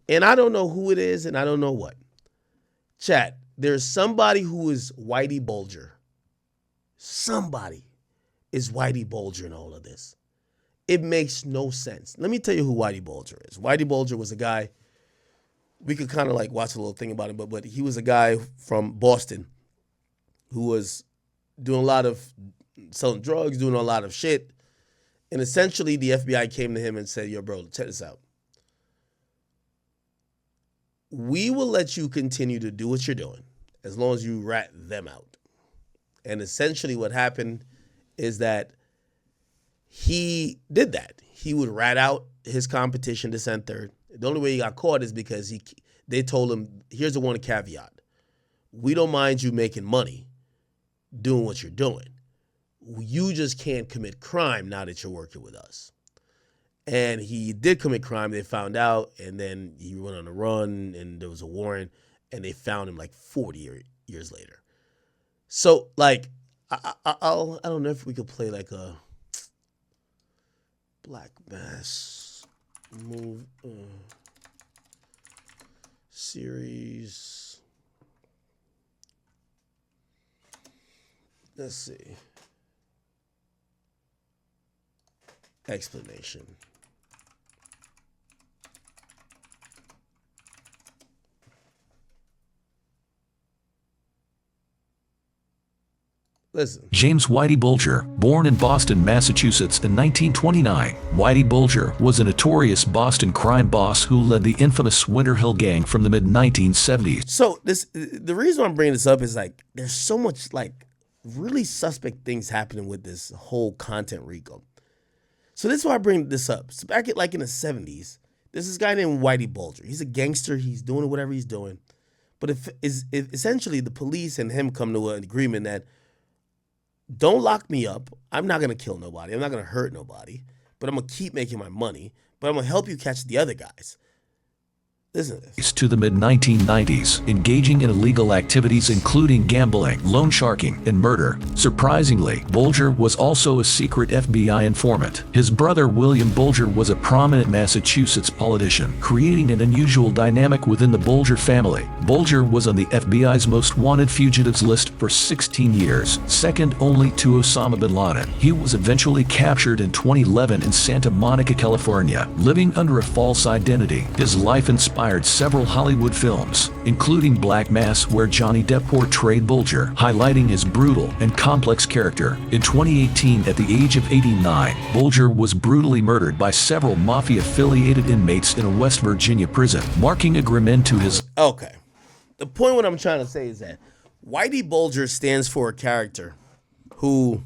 And I don't know who it is, and I don't know what. Chat, there's somebody who is Whitey Bulger. Somebody is Whitey Bulger in all of this. It makes no sense. Let me tell you who Whitey Bulger is. Whitey Bulger was a guy, we could kind of like watch a little thing about him, but he was a guy from Boston who was doing a lot of selling drugs, doing a lot of shit. And essentially the FBI came to him and said, yo, bro, check this out. We will let you continue to do what you're doing as long as you rat them out. And essentially what happened is that he did that. He would rat out his competition to send third. The only way he got caught is because they told him, here's the one caveat. We don't mind you making money doing what you're doing. You just can't commit crime now that you're working with us. And he did commit crime. They found out, and then he went on a run, and there was a warrant, and they found him like 40 years later. So, like, I don't know if we could play like a Black Mass move series. Let's see. Explanation. Listen. James Whitey Bulger, born in Boston, Massachusetts in 1929. Whitey Bulger was a notorious Boston crime boss who led the infamous Winter Hill Gang from the mid-1970s. So the reason I'm bringing this up is like there's so much like really suspect things happening with this whole content RICO. So this is why I bring this up. So back at like in the 70s, there's this guy named Whitey Bulger. He's a gangster. He's doing whatever he's doing. But if essentially the police and him come to an agreement that don't lock me up. I'm not going to kill nobody. I'm not going to hurt nobody. But I'm going to keep making my money. But I'm going to help you catch the other guys. Listen to this. To the mid-1990s, engaging in illegal activities including gambling, loan sharking, and murder. Surprisingly, Bulger was also a secret FBI informant. His brother William Bulger was a prominent Massachusetts politician, creating an unusual dynamic within the Bulger family. Bulger was on the FBI's most wanted fugitives list for 16 years, second only to Osama bin Laden. He was eventually captured in 2011 in Santa Monica, California, living under a false identity. His life inspired several Hollywood films, including Black Mass, where Johnny Depp portrayed Bulger, highlighting his brutal and complex character. In 2018, at the age of 89, Bulger was brutally murdered by several mafia-affiliated inmates in a West Virginia prison, marking a grim end to his... Okay. The point what I'm trying to say is that Whitey Bulger stands for a character who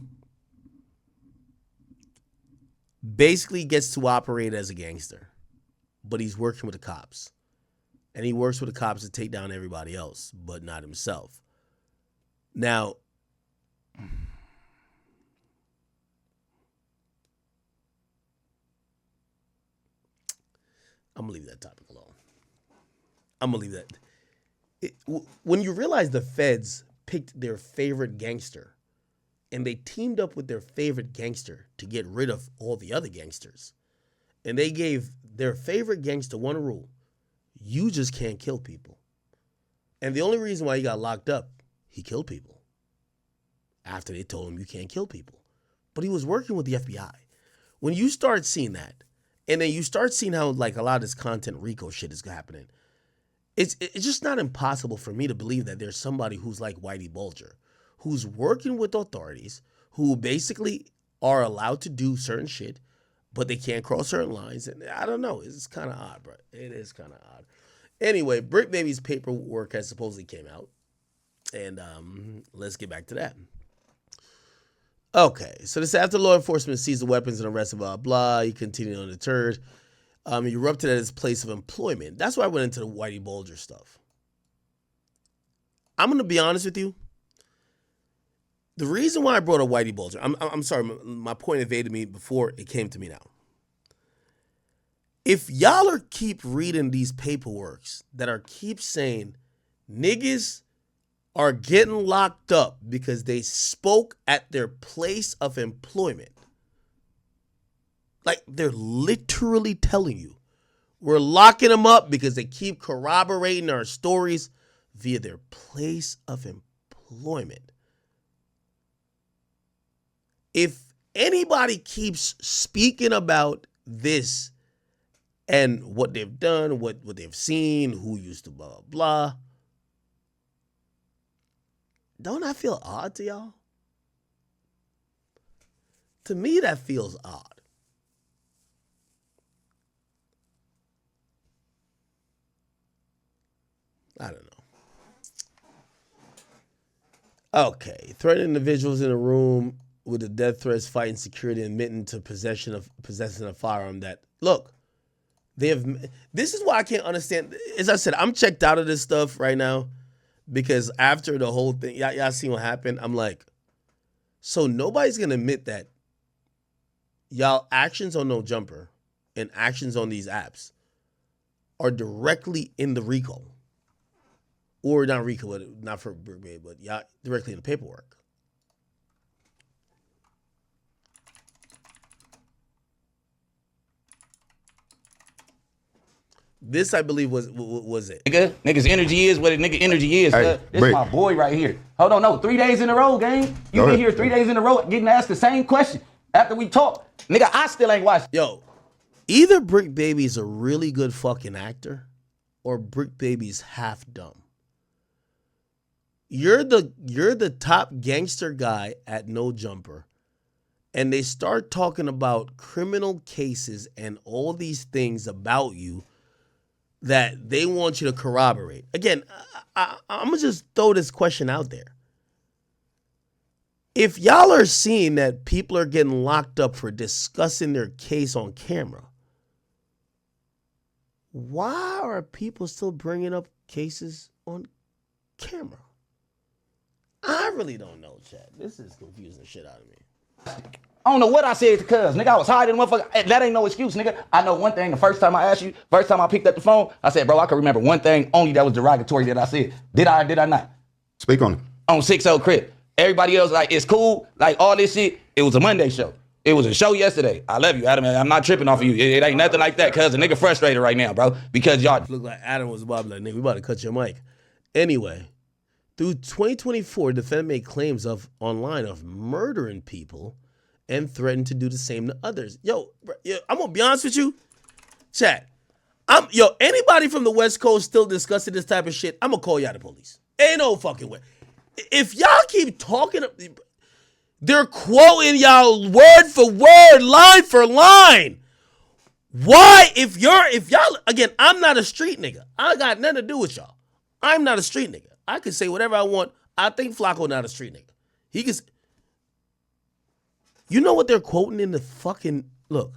basically gets to operate as a gangster, but he's working with the cops. And he works with the cops to take down everybody else, but not himself. Now, I'm going to leave that topic alone. I'm going to leave that. When you realize the feds picked their favorite gangster and they teamed up with their favorite gangster to get rid of all the other gangsters, and they gave their favorite gangster one rule: you just can't kill people. And the only reason why he got locked up, he killed people after they told him you can't kill people. But he was working with the FBI. When you start seeing that, and then you start seeing how like a lot of this content RICO shit is happening, it's just not impossible for me to believe that there's somebody who's like Whitey Bulger, who's working with authorities, who basically are allowed to do certain shit, but they can't cross certain lines. And I don't know. It's kind of odd, bro. It is kind of odd. Anyway, Bricc Baby's paperwork has supposedly came out. And let's get back to that. Okay, so this after law enforcement seized the weapons and arrested blah, blah. He continued undeterred. He erupted at his place of employment. That's why I went into the Whitey Bulger stuff. I'm going to be honest with you. The reason why I brought up Whitey Bulger, I'm sorry, my point evaded me before it came to me now. If y'all are keep reading these paperworks that are keep saying niggas are getting locked up because they spoke at their place of employment, like they're literally telling you, We're locking them up because they keep corroborating our stories via their place of employment. If anybody keeps speaking about this and what they've done, what they've seen, who used to blah, blah, blah, don't that feel odd to y'all? To me, that feels odd. I don't know. Okay. Threatening individuals in a room with the death threats, fighting security, admitting to possessing a firearm that, look, this is why I can't understand. As I said, I'm checked out of this stuff right now because after the whole thing, y'all seen what happened? I'm like, so nobody's going to admit that y'all actions on No Jumper and actions on these apps are directly in the RICO. Or not RICO, not for Bricc, but y'all directly in the paperwork. This, I believe, was it. Nigga's energy is what a nigga energy is. Hey, this is my boy right here. Hold on, no, 3 days in a row, gang. You been here 3 days in a row getting asked the same question after we talk. Nigga, I still ain't watched. Yo, either Bricc Baby's a really good fucking actor or Bricc Baby's half dumb. You're the top gangster guy at No Jumper, and they start talking about criminal cases and all these things about you that they want you to corroborate. Again, I'm going to just throw this question out there. If y'all are seeing that people are getting locked up for discussing their case on camera, why are people still bringing up cases on camera? I really don't know, Chad. This is confusing the shit out of me. I don't know what I said to cuz. Nigga, I was hiding, motherfucker. That ain't no excuse, nigga. I know one thing. The first time I asked you, first time I picked up the phone, I said, bro, I can remember one thing only that was derogatory that I said. Did I or did I not? Speak on it. On 6-0 Crip. Everybody else, like, it's cool. Like, all this shit, it was a Monday show. It was a show yesterday. I love you, Adam. I'm not tripping off of you. It ain't nothing like that, cuz the nigga frustrated right now, bro. Because y'all look like Adam was about like, nigga, we about to cut your mic. Anyway, through 2024, the defendant made claims online of murdering people and threatened to do the same to others. Yo, I'm gonna be honest with you, chat. Anybody from the West Coast still discussing this type of shit, I'm gonna call y'all the police. Ain't no fucking way. If y'all keep talking, they're quoting y'all word for word, line for line. Why, if y'all, again, I'm not a street nigga. I got nothing to do with y'all. I'm not a street nigga. I can say whatever I want. I think Flacco not a street nigga. He can. You know what they're quoting in the fucking look.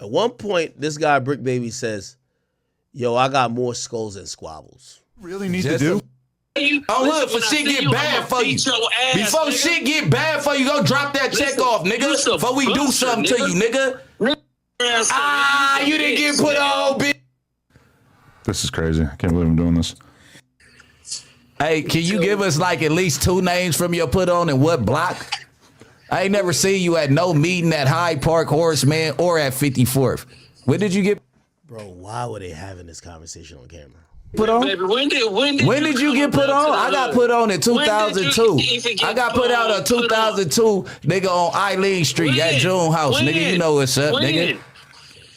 At one point, this guy Bricc Baby says, "Yo, I got more skulls than squabbles." Really need to do. look, for shit get bad for you. Before shit get bad for you, go drop that check off, nigga. Before we do something to you, nigga. You didn't get put on, bitch. This is crazy. I can't believe I'm doing this. Hey, can you give us like at least 2 names from your put on and what block? I ain't never seen you at no meeting at Hyde Park, Horace Mann, or at 54th. When did you get? Bro, why were they having this conversation on camera? Put on? Baby, when did you get put on? I got put on in 2002. I got put out in 2002, nigga, on Eileen Street at June House. Nigga, you know what's up, nigga.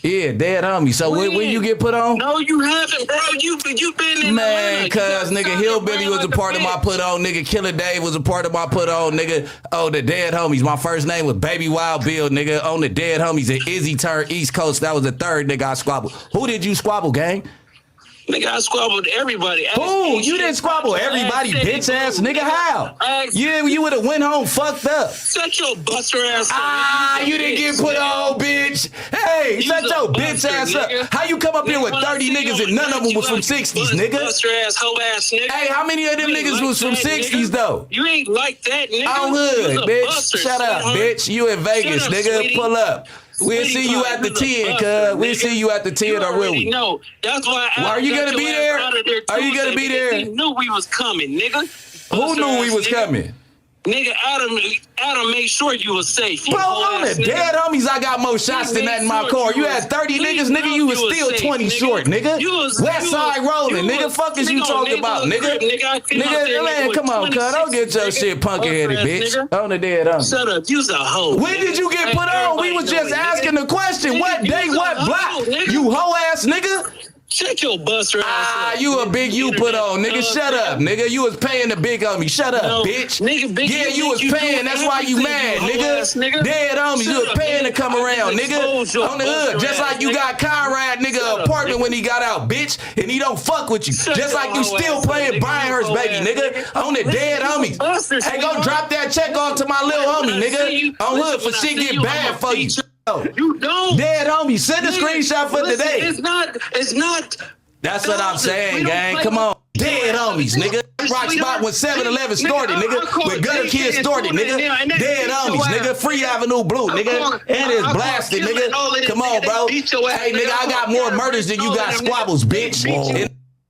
Yeah, dead homie. So when you get put on? No, you haven't, bro. You been in man, cuz nigga Hillbilly was a part of my put on. Nigga Killer Dave was a part of my put on. Nigga, the dead homies. My first name was Baby Wild Bill. Nigga, on the dead homies at Izzy turned East Coast. That was the third nigga I squabbled. Who did you squabble, gang? Nigga, I squabbled everybody. Who? You didn't squabble everybody, bitch ass nigga. How? You would have went home fucked up. Shut your buster ass up. You didn't get put on, bitch. Hey, shut your bitch ass up. How you come up here with 30 niggas and none of them was from 60s, nigga? Buster ass, hoe ass nigga. Hey, how many of them niggas was from 60s though? You ain't like that, nigga. I'm hood, bitch. Shut up, bitch. You in Vegas, nigga. Pull up. We'll see you at the 10, cuz. We'll see you at the 10, or will we? No, that's why. Are you gonna be there? Are you gonna be there? They knew we was coming, nigga. Who knew we was coming? Nigga, Adam made sure you was safe. Bro, on the dead homies, I got more shots than that in my car. You had 30 niggas, nigga, you was still 20 short, nigga. West side rolling, nigga. Fuck is you talking about, nigga? Nigga, man, come on, cuz. Don't get your shit punky-headed, bitch. On the dead homies. Shut up, you's a hoe. When did you get put on? We was just asking the question. What day, what block? You hoe-ass nigga? Shut your buster ass up. You a big you put on, nigga. Shut up, nigga. You was paying the big homie. Shut up, bitch. Nigga, big yeah, you was paying. That's why you mad, nigga. Dead homies. You was paying to come around, nigga. On the hood. Just like you got Conrad, nigga, apartment when he got out, bitch. And he don't fuck with you. Just like you still playing Brianhurst, baby, nigga. On the dead homies. Hey, go drop that check off to my little homie, nigga. On hood for shit get bad for you. You don't. Dead homie, send a screenshot for today. It's not. That's what I'm saying, gang. Come on. Dead homies, nigga. Rock spot when 7-Eleven started, nigga. When Gutter Kids started, nigga. Dead homies, nigga. Free Avenue Blue, nigga. And it's blasted, nigga. Come on, bro. Hey, nigga, I got more murders than you got squabbles, bitch.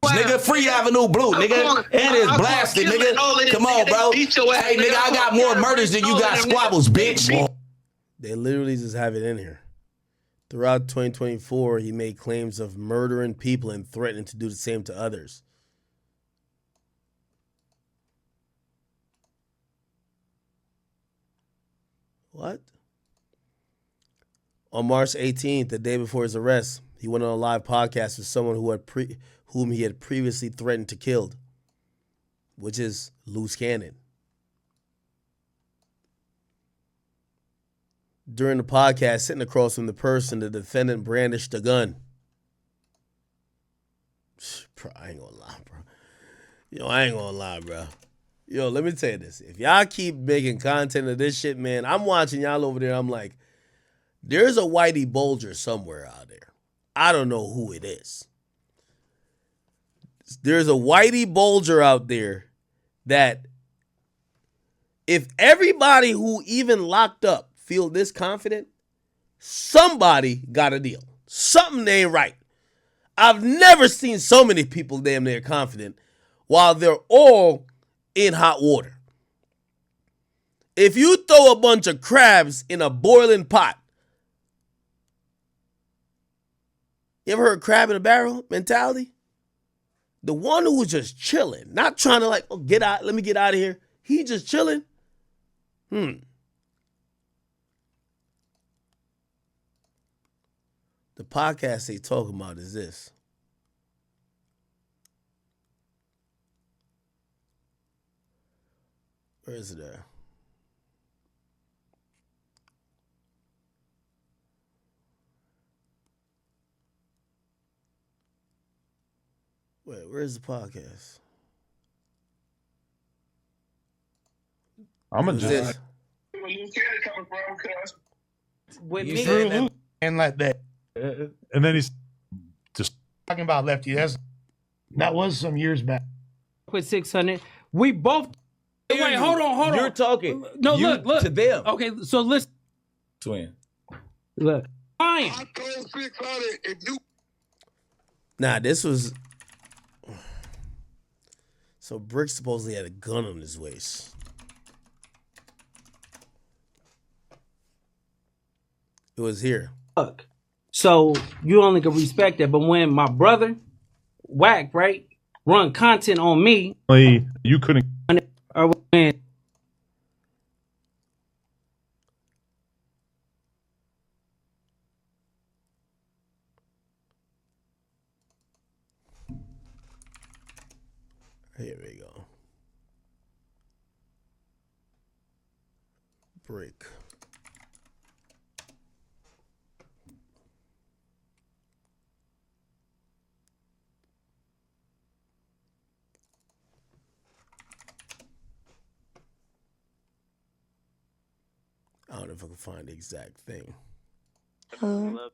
Nigga, Free Avenue Blue, nigga. And it's blasted, nigga. Come on, bro. Hey, nigga, I got more murders than you got squabbles, bitch. They literally just have it in here. Throughout 2024, he made claims of murdering people and threatening to do the same to others. What? On March 18th, the day before his arrest, he went on a live podcast with someone whom he had previously threatened to kill, which is Luce Cannon. During the podcast, sitting across from the person, the defendant brandished a gun. Bro, I ain't gonna lie, bro. I ain't gonna lie, bro. Let me tell you this. If y'all keep making content of this shit, man, I'm watching y'all over there. I'm like, there's a Whitey Bulger somewhere out there. I don't know who it is. There's a Whitey Bulger out there that if everybody who even locked up feel this confident, somebody got a deal. Something ain't right. I've never seen so many people damn near confident while they're all in hot water. If you throw a bunch of crabs in a boiling pot, you ever heard crab in a barrel mentality? The one who was just chilling, not trying to like, oh, get out, let me get out of here. He just chilling. The podcast they talking about is this. Where is it at? Wait, where's the podcast? I'm gonna Who's this? With me and like that. And then he's just Talking about Lefty, that was some years back. Put 600. We both. Wait, hold on. You're talking. No, look to them. Okay, so listen. Twin. Look. Fine. I told 600 if you. Nah, this was. So Bricc supposedly had a gun on his waist. It was here. Fuck. So you only can respect that, but when my brother, Wack, right, run content on me, you couldn't. or when Here we go. Bricc. I don't know if I can find the exact thing. You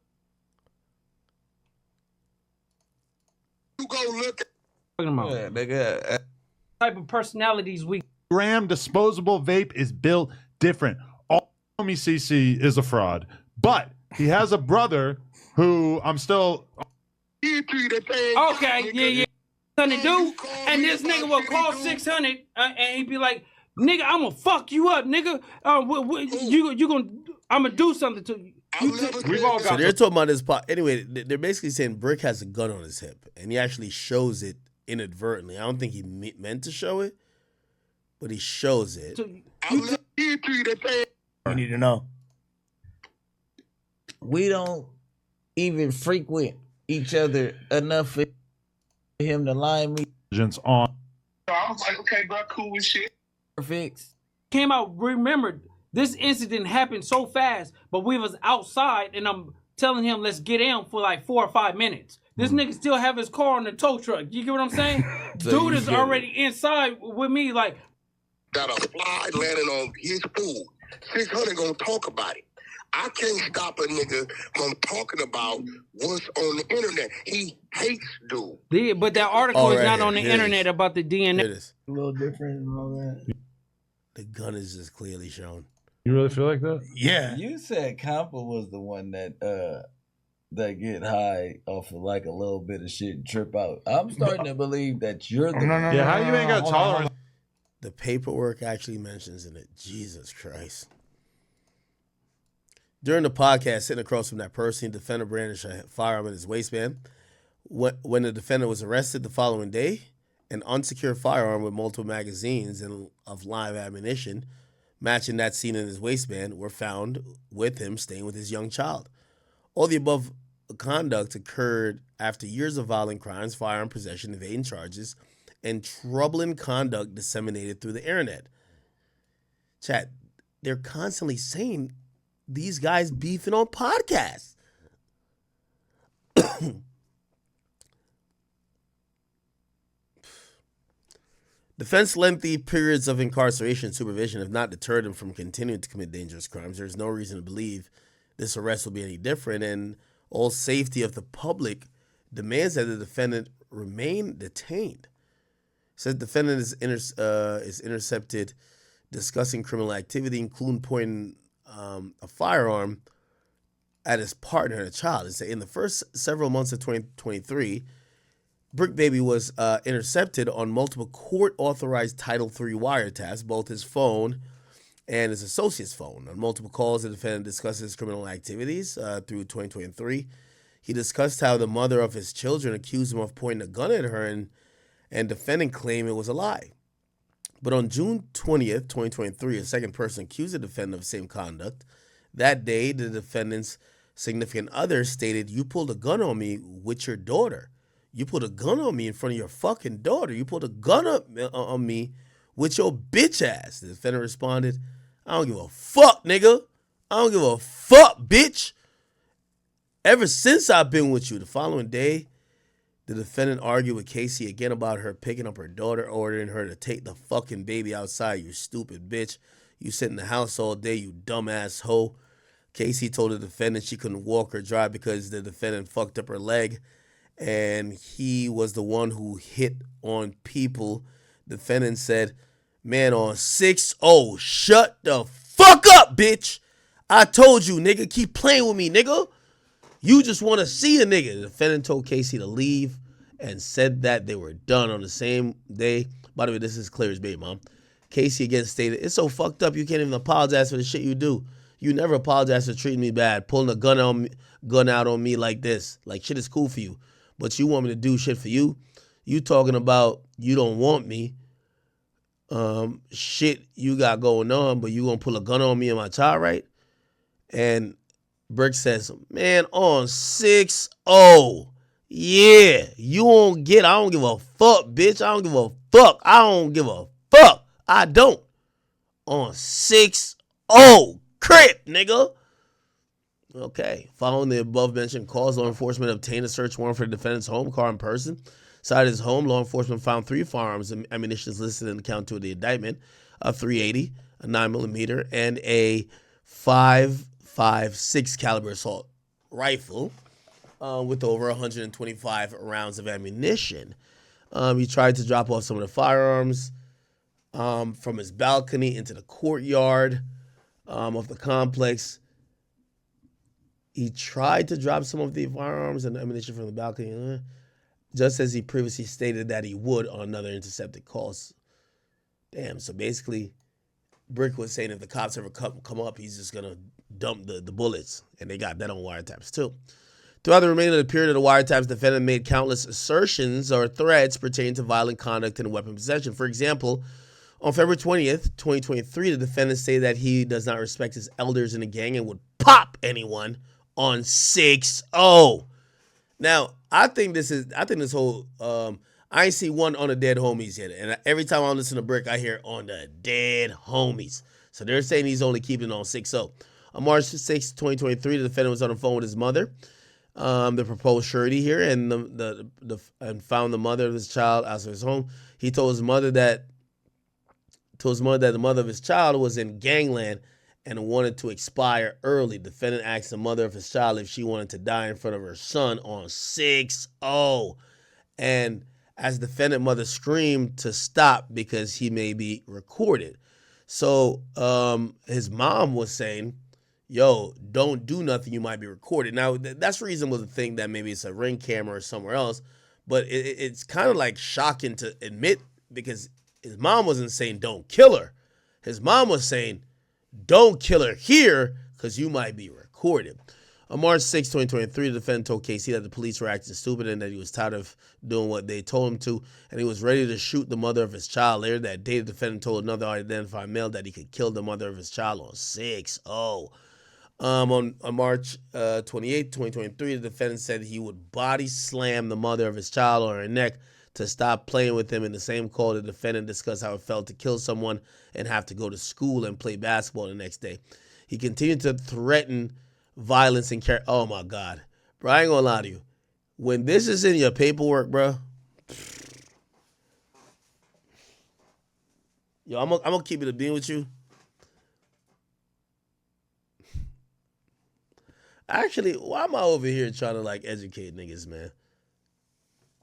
go look at. talking about Yeah, nigga. type of personalities we Gram disposable vape is built different. All homie CC is a fraud, but he has a brother who I'm still. okay, yeah. Gonna do, and this nigga will call 600, and he'd be like, Nigga, I'ma fuck you up, nigga. You gonna, I'ma do something to you. We've all So got they're talking about this pot. Anyway, they're basically saying Bricc has a gun on his hip, and he actually shows it inadvertently. I don't think he meant to show it, but he shows it. You need to know. We don't even frequent each other enough for him to line me on. I was like, okay, bro, cool with shit. fix. Came out, remember, this incident happened so fast, but we was outside, and I'm telling him, let's get in for like 4 or 5 minutes. This nigga still have his car on the tow truck. You get what I'm saying? Dude is already inside with me, like. Got a fly landing on his food. 600 gonna talk about it. I can't stop a nigga from talking about what's on the internet. He hates dude. Yeah, but that article is right not here. on the Here it internet is. about the Here DNA. it is. A little different and all that. The gun is just clearly shown. You really feel like that? Yeah. You said Compa was the one that get high off of like a little bit of shit and trip out. I'm starting to believe that you're the Yeah, how you ain't got tolerance? The paperwork actually mentions in it. Jesus Christ. During the podcast, sitting across from that person, the defendant brandished a firearm in his waistband. When the defendant was arrested the following day, an unsecured firearm with multiple magazines and of live ammunition matching that seen in his waistband were found with him staying with his young child. All the above conduct occurred after years of violent crimes, firearm possession, evading charges, and troubling conduct disseminated through the internet. Chat, they're constantly saying these guys beefing on podcasts. Defense lengthy periods of incarceration and supervision have not deterred him from continuing to commit dangerous crimes. There's no reason to believe this arrest will be any different, and all safety of the public demands that the defendant remain detained. It says the defendant is intercepted discussing criminal activity, including pointing a firearm at his partner and a child. It's in the first several months of 2023, Bricc Baby was intercepted on multiple court-authorized Title III wiretaps, both his phone and his associate's phone. On multiple calls, the defendant discussed his criminal activities through 2023. He discussed how the mother of his children accused him of pointing a gun at her, and defendant claimed it was a lie. But on June 20th, 2023, a second person accused the defendant of the same conduct. That day, the defendant's significant other stated, "You pulled a gun on me with your daughter. You pulled a gun on me in front of your fucking daughter. You pulled a gun on me with your bitch ass." The defendant responded, "I don't give a fuck, nigga. I don't give a fuck, bitch. Ever since I've been with you." The following day, the defendant argued with Casey again about her picking up her daughter, ordering her to take the fucking baby outside. "You stupid bitch. You sit in the house all day, you dumbass hoe." Casey told the defendant she couldn't walk or drive because the defendant fucked up her leg, and he was the one who hit on people. Defendant said, "Man on 6-0, shut the fuck up, bitch. I told you, nigga, keep playing with me, nigga. You just want to see a nigga." The defendant told Casey to leave and said that they were done on the same day. By the way, this is clear as day, Mom. Casey again stated, "It's so fucked up you can't even apologize for the shit you do. You never apologize for treating me bad, pulling a gun out on me like this. Like, shit is cool for you. But you want me to do shit for you? You talking about you don't want me. Shit you got going on, but you gonna pull a gun on me and my child, right?" And Bricc says, "Man, on 6-0. Yeah, you won't get, I don't give a fuck, bitch. I don't give a fuck. I don't give a fuck. I don't. On 6-0. Crip, nigga." Okay. Following the above-mentioned calls, law enforcement obtained a search warrant for the defendant's home, car, and person. Inside his home, law enforcement found 3 firearms and ammunition listed in the count 2 of the indictment: a .380, a 9mm, and a .556 caliber assault rifle with over 125 rounds of ammunition. He tried to drop off some of the firearms from his balcony into the courtyard of the complex. He tried to drop some of the firearms and ammunition from the balcony, just as he previously stated that he would on another intercepted call. Damn, so basically, Bricc was saying if the cops ever come up, he's just gonna dump the bullets, and they got that on wiretaps too. Throughout the remainder of the period of the wiretaps, the defendant made countless assertions or threats pertaining to violent conduct and weapon possession. For example, on February 20th, 2023, the defendant stated that he does not respect his elders in the gang and would pop anyone on 6-0. Now, I think this whole I ain't see one on the dead homies yet. And every time I listen to Bricc, I hear on the dead homies. So they're saying he's only keeping it on 6-0. On March 6, 2023, the defendant was on the phone with his mother, the proposed surety here, and and found the mother of his child outside his home. He told his mother that the mother of his child was in gangland and wanted to expire early. The defendant asked the mother of his child if she wanted to die in front of her son on 6-0. And as the defendant mother screamed to stop because he may be recorded. So his mom was saying, yo, don't do nothing, you might be recorded. Now, that's reasonable to think that maybe it's a Ring camera or somewhere else, but it's kind of like shocking to admit, because his mom wasn't saying don't kill her. His mom was saying don't kill her here because you might be recorded. On March 6, 2023, the defendant told KC that the police were acting stupid and that he was tired of doing what they told him to, and he was ready to shoot the mother of his child. Later that day, the defendant told another unidentified male that he could kill the mother of his child on 6-0. On March 28, 2023, the defendant said he would body slam the mother of his child on her neck to stop playing with him. In the same call, the defendant discussed how it felt to kill someone and have to go to school and play basketball the next day. He continued to threaten violence and care. Oh my God, bro, I ain't gonna lie to you. When this is in your paperwork, bro, yo, I'm gonna keep it a bean with you. Actually, why am I over here trying to like educate niggas, man?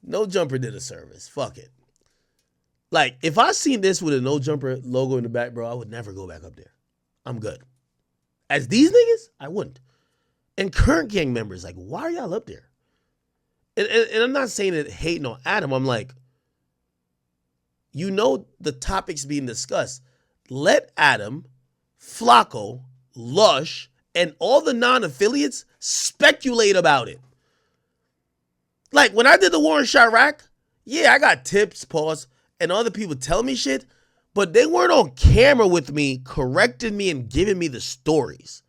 No Jumper did a service. Fuck it. Like, if I seen this with a No Jumper logo in the back, bro, I would never go back up there. I'm good. As these niggas, I wouldn't. And current gang members, like, why are y'all up there? And I'm not saying it hating on Adam. I'm like, you know the topics being discussed. Let Adam, Flacco, Lush, and all the non-affiliates speculate about it. Like, when I did the war in Chirac, yeah, I got tips, pause, and other people telling me shit, but they weren't on camera with me, correcting me and giving me the stories.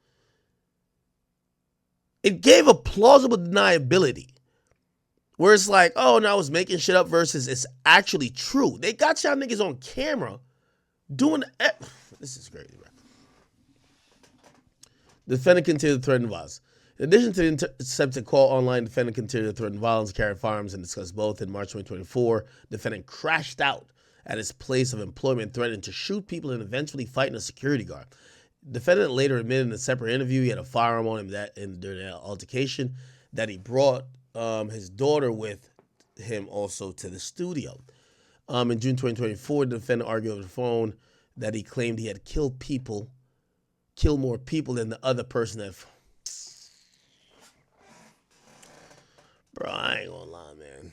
It gave a plausible deniability. Where it's like, oh, no, I was making shit up versus it's actually true. They got y'all niggas on camera doing... This is crazy, man. The defendant continued to threaten violence. In addition to the intercepted call online, the defendant continued to threaten violence, carry firearms, and discuss both. In March 2024, the defendant crashed out at his place of employment, threatening to shoot people and eventually fighting a security guard. The defendant later admitted in a separate interview he had a firearm on him during that altercation, that he brought his daughter with him also to the studio. In June 2024, the defendant argued over the phone that he claimed he had killed more people than the other person that... Bro, I ain't gonna lie, man.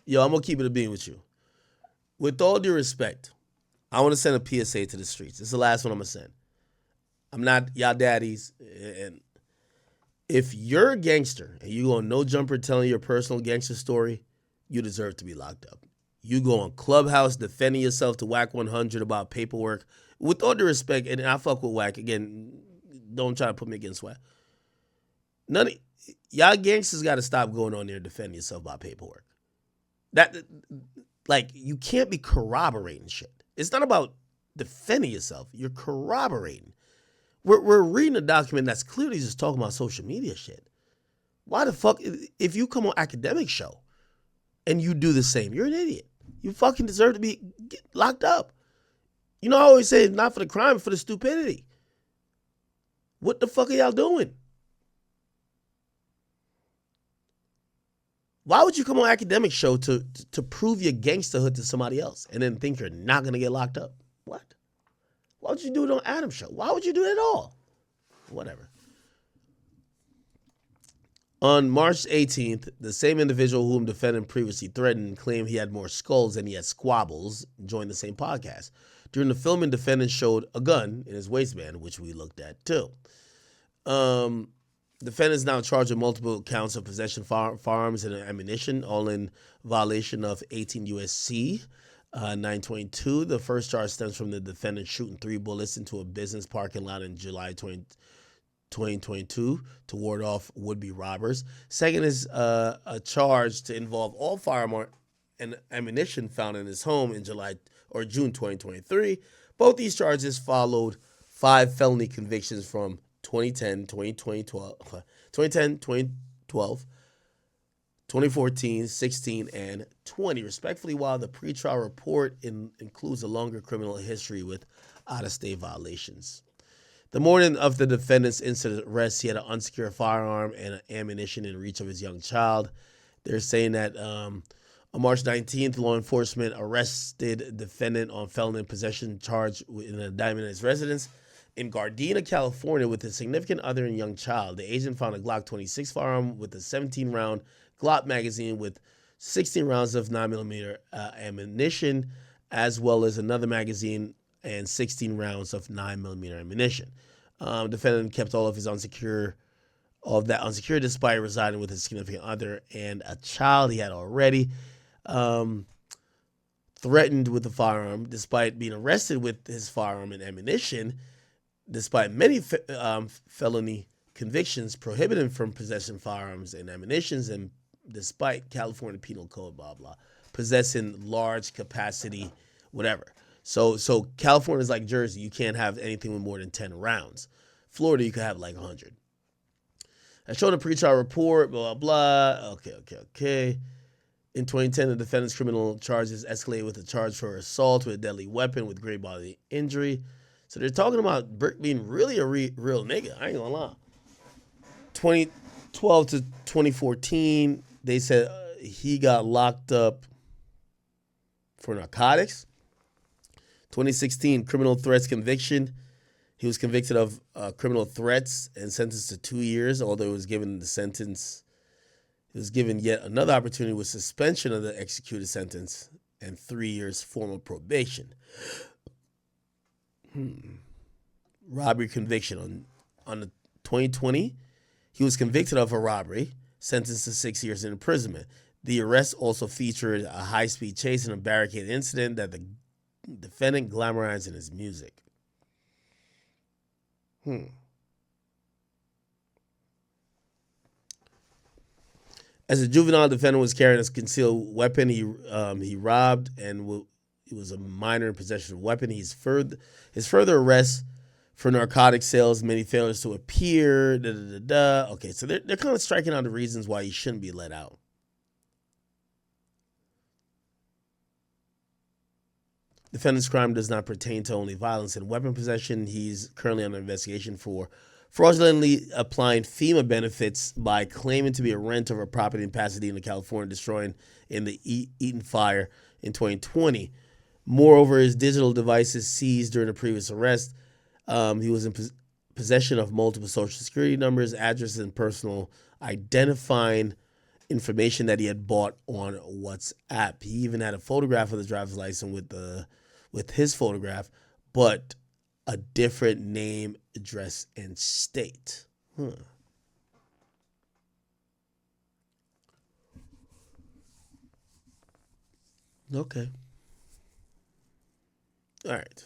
Yo, I'm gonna keep it a bean with you. With all due respect, I want to send a PSA to the streets. This is the last one I'm gonna send. I'm not y'all daddies, and if you're a gangster and you go on No Jumper telling your personal gangster story, you deserve to be locked up. You go on Clubhouse defending yourself to Wack 100 about paperwork. With all due respect, and I fuck with Wack, again, don't try to put me against Wack. None of y'all gangsters got to stop going on there defending yourself about paperwork. That, like, you can't be corroborating shit. It's not about defending yourself. You're corroborating. We're reading a document that's clearly just talking about social media shit. Why the fuck, if you come on Akademiks show and you do the same, you're an idiot. You fucking deserve to be locked up. You know, I always say it's not for the crime, for the stupidity. What the fuck are y'all doing? Why would you come on Akademiks show to prove your gangsterhood to somebody else and then think you're not going to get locked up? What? Why would you do it on Adam's show? Why would you do it at all? Whatever. On March 18th, the same individual whom defendant previously threatened claimed he had more skulls than he had squabbles joined the same podcast. During the filming, defendant showed a gun in his waistband, which we looked at too. Defendant is now charged with multiple counts of possession of firearms and ammunition, all in violation of 18 U.S.C. 922. The first charge stems from the defendant shooting 3 bullets into a business parking lot in July 2022 to ward off would-be robbers. Second is a charge to involve all firearm and ammunition found in his home in June 2023. Both these charges followed 5 felony convictions from 2010, 2012, 2014, 16, and 20, respectively, while the pretrial report includes a longer criminal history with out-of-state violations. The morning of the defendant's incident arrest, he had an unsecured firearm and ammunition in reach of his young child. They're saying that on March 19th, law enforcement arrested defendant on felony possession charge in a indictment at his residence in Gardena, California, with a significant other and young child. The agent found a Glock 26 firearm with a 17-round Glock magazine with 16 rounds of 9mm ammunition, as well as another magazine and 16 rounds of 9mm ammunition. Defendant kept all of that unsecured despite residing with his significant other and a child he had already. Threatened with the firearm despite being arrested with his firearm and ammunition, despite many felony convictions prohibiting from possessing firearms and ammunitions, and despite California Penal Code, blah, blah, possessing large capacity, whatever. So California is like Jersey. You can't have anything with more than 10 rounds. Florida, you could have like 100. I showed a pretrial report, blah, blah, blah. Okay. In 2010, the defendant's criminal charges escalated with a charge for assault with a deadly weapon with great bodily injury. So they're talking about Bricc being really a real nigga. I ain't gonna lie. 2012 to 2014, they said he got locked up for narcotics. 2016, criminal threats conviction. He was convicted of criminal threats and sentenced to 2 years, although he was given the sentence. He was given yet another opportunity with suspension of the executed sentence and 3 years formal probation. Robbery conviction. On the 2020, he was convicted of a robbery, sentenced to 6 years in imprisonment. The arrest also featured a high-speed chase and a barricade incident that the defendant glamorized in his music. As a juvenile, defendant was carrying a concealed weapon. He robbed and he was a minor in possession of a weapon. His further arrest for narcotic sales, many failures to appear. Okay, so they're kind of striking out the reasons why he shouldn't be let out. Defendant's crime does not pertain to only violence and weapon possession. He's currently under investigation for fraudulently applying FEMA benefits by claiming to be a renter of a property in Pasadena, California, destroying in the Eaton fire in 2020. Moreover, his digital devices seized during the previous arrest. He was in possession of multiple social security numbers, addresses, and personal identifying information that he had bought on WhatsApp. He even had a photograph of the driver's license with his photograph, but a different name, address, and state. Okay. All right.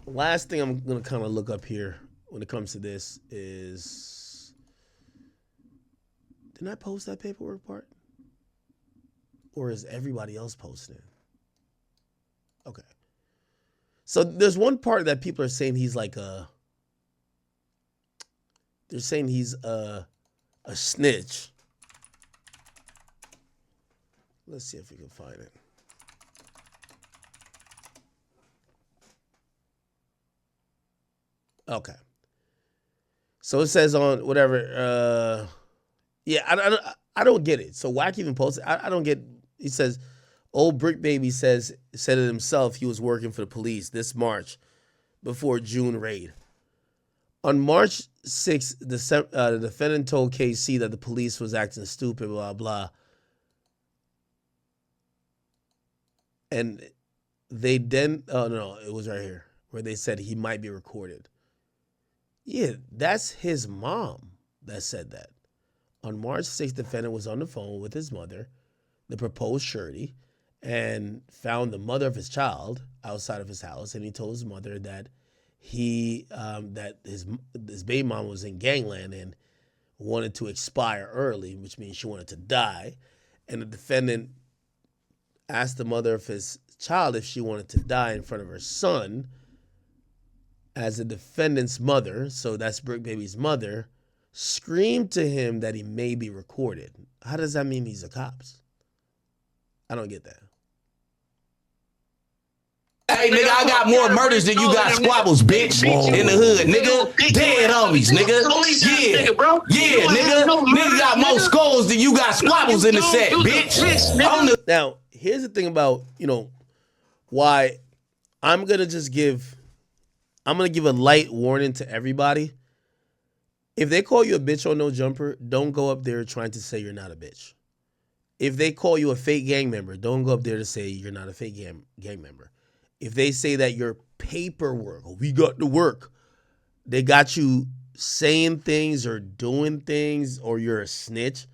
Last thing I'm going to kind of look up here when it comes to this is, didn't I post that paperwork part? Or is everybody else posting it? Okay. So there's one part that people are saying he's like they're saying he's a snitch. Let's see if we can find it. Okay. So it says on whatever, I don't get it. So Wack even posted, I don't get, he says, old Bricc baby said it himself he was working for the police this March before June raid. On March 6th, the defendant told KC that the police was acting stupid, blah, blah. And they then, oh no, it was right here, where they said he might be recorded. Yeah, that's his mom that said that. On March 6th, the defendant was on the phone with his mother, the proposed surety, and found the mother of his child outside of his house, and he told his mother that that his baby mom was in gangland and wanted to expire early, which means she wanted to die. And the defendant asked the mother of his child if she wanted to die in front of her son. As the defendant's mother, so that's Bricc Baby's mother, screamed to him that he may be recorded. How does that mean he's a cops? I don't get that. Hey, nigga, I got more murders than you got squabbles, bitch. In the hood, nigga. Dead homies, nigga. Yeah. Yeah, nigga. Nigga got more skulls than you got squabbles in the set, bitch. Now, here's the thing about, why I'm going to give a light warning to everybody. If they call you a bitch on No Jumper, don't go up there trying to say you're not a bitch. If they call you a fake gang member, don't go up there to say you're not a fake gang member. If they say that your paperwork, we got the work, they got you saying things or doing things, or you're a snitch,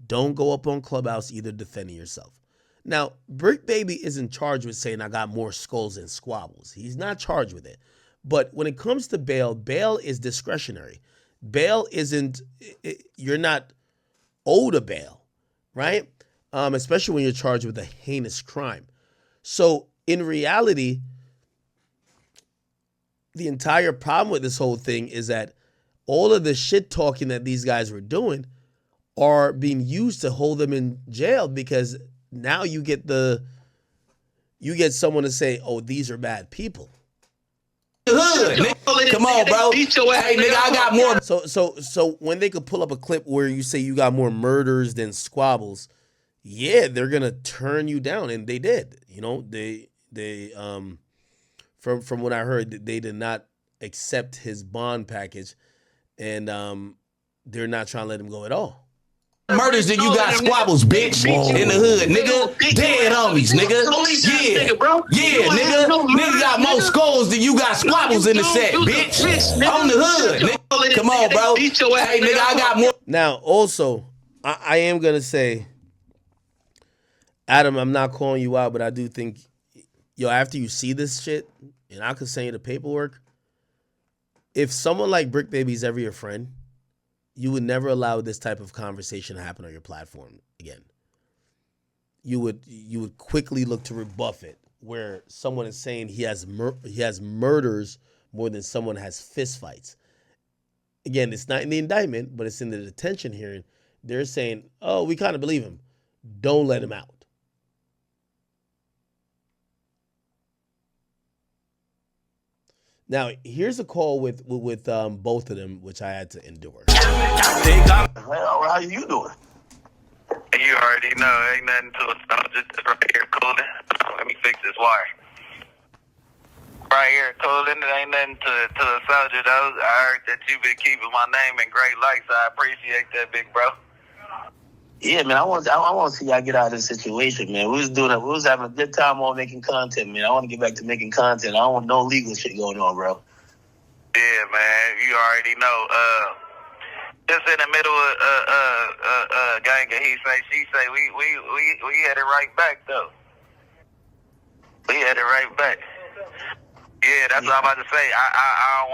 don't go up on Clubhouse either defending yourself. Now, Bricc Baby isn't charged with saying I got more skulls than squabbles. He's not charged with it. But when it comes to bail, bail is discretionary. Bail isn't, you're not owed a bail, right? Especially when you're charged with a heinous crime. So in reality, the entire problem with this whole thing is that all of the shit talking that these guys were doing are being used to hold them in jail, because now you get someone to say, oh, these are bad people. Hood, nigga. Come on, bro. Hey, nigga, I got more. So when they could pull up a clip where you say you got more murders than squabbles, yeah, they're gonna turn you down, and they did. They from what I heard, they did not accept his bond package, and they're not trying to let him go at all. Murders than you got squabbles, bitch. In the hood, nigga. Dead homies, nigga. Yeah. Yeah, nigga. Nigga got more skulls than you got squabbles in the set, bitch. On the hood, nigga. Come on, bro. Hey, nigga, I got more. Now, also, I am going to say, Adam, I'm not calling you out, but I do think, after you see this shit, and I could send you the paperwork, if someone like Bricc Baby's ever your friend, you would never allow this type of conversation to happen on your platform again. You would quickly look to rebuff it, where someone is saying he has murders more than someone has fistfights. Again, it's not in the indictment, but it's in the detention hearing. They're saying, oh, we kind of believe him. Don't let him out. Now, here's a call with both of them, which I had to endure. How you doing? You already know, ain't nothing to it. I'm just right here cooling. Let me fix this wire. Right here cooling. It ain't nothing to a soldier, though. I heard that you've been keeping my name in great lights. I appreciate that, big bro. Yeah, man, I want to see y'all get out of this situation, man. We was having a good time on making content, man. I want to get back to making content. I don't want no legal shit going on, bro. Yeah, man, you already know. Just in the middle of gang of he say, she say, we had it right back though. We had it right back. Yeah, that's what I'm about to say. I don't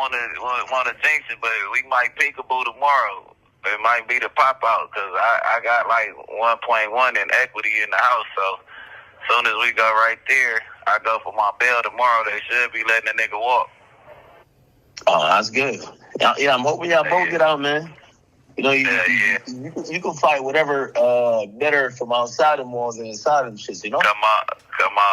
want to jinx it, but we might peekaboo tomorrow. It might be the pop out, because I got like 1.1 in equity in the house. So as soon as we go right there, I go for my bail tomorrow. They should be letting the nigga walk. Oh, that's good. Yeah, I'm hoping y'all both get out, man. You can fight whatever better from outside the walls than inside them shits, Come on.